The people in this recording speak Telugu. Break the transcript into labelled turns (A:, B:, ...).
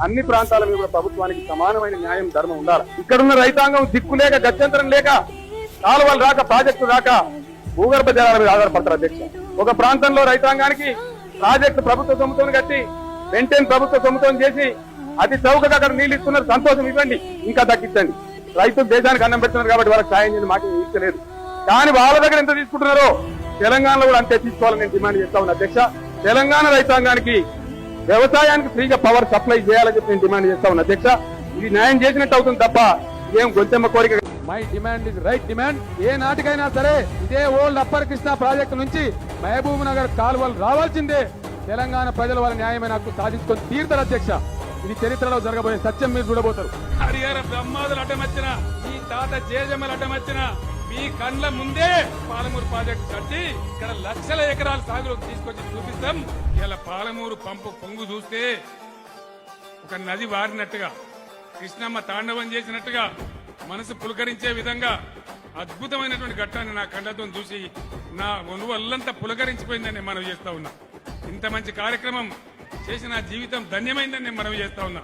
A: అన్ని ప్రాంతాల మీద కూడా ప్రభుత్వానికి సమానమైన న్యాయం ధర్మం ఉండాలి. ఇక్కడున్న రైతాంగం దిక్కు లేక గత్యంతరం లేక కాలువలు రాక ప్రాజెక్టు రాక భూగర్భ జలాల మీద ఆధారపడతారు అధ్యక్ష. ఒక ప్రాంతంలో రైతాంగానికి ప్రాజెక్టు ప్రభుత్వ సొమ్ముతో కట్టి వెంటనే ప్రభుత్వ సొమ్ముతో చేసి అతి చౌకగా అక్కడ నీళ్లు ఇస్తున్నారు, సంతోషం, ఇవ్వండి, ఇంకా తగ్గించండి. రైతులు దేశానికి అన్నం పెడుతున్నారు కాబట్టి వాళ్ళకి సాయం చేసి మాకు ఇచ్చలేదు. కానీ వాళ్ళ దగ్గర ఎంత తీసుకుంటున్నారో తెలంగాణలో కూడా అంతే తీసుకోవాలని నేను డిమాండ్ చేస్తా ఉన్నా అధ్యక్ష. తెలంగాణ రైతాంగానికి వ్యవసాయానికి ఫ్రీగా పవర్ సప్లై చేయాలని చెప్పి నేను డిమాండ్ చేస్తా ఉన్నా అధ్యక్ష. ఇది న్యాయం చేసినట్టు అవుతుంది తప్ప ఏం గొంతెమ్మ కోరిక. My demand is right demand. ఏ నాటికైనా సరే ఇదే ఓల్డ్ అప్పర్ కృష్ణా ప్రాజెక్టు నుంచి మహబూబ్ నగర్ కాలువలు రావాల్సిందే. తెలంగాణ ప్రజల వాళ్ళ న్యాయమైన హక్కు సాధించుకొని తీరుతారు అధ్యక్ష. ఇది చరిత్రలో జరగబోయే సత్యం, మీరు చూడబోతారు.
B: హరిహర బ్రహ్మాదులు అడ్డమచ్చిన, మీ తాత జేజమ్మలు అడ్డమచ్చిన, మీ కండ్ల ముందే పాలమూరు ప్రాజెక్టు కట్టి ఇక్కడ లక్షల ఎకరాల సాగులోకి తీసుకొచ్చి చూపిస్తాం. ఇలా పాలమూరు పంపు పొంగు చూస్తే ఒక నది వారినట్టుగా, కృష్ణమ్మ తాండవం చేసినట్టుగా మనసు పులకరించే విధంగా అద్భుతమైనటువంటి ఘట్టాన్ని నా కండ్లతో చూసి నా ఒళ్ళంతా పులకరించిపోయిందని మనం చేస్తా ఉన్నా. ఇంత మంచి కార్యక్రమం చేసి నా జీవితం ధన్యమైందని నేను మనవి చేస్తా ఉన్నా.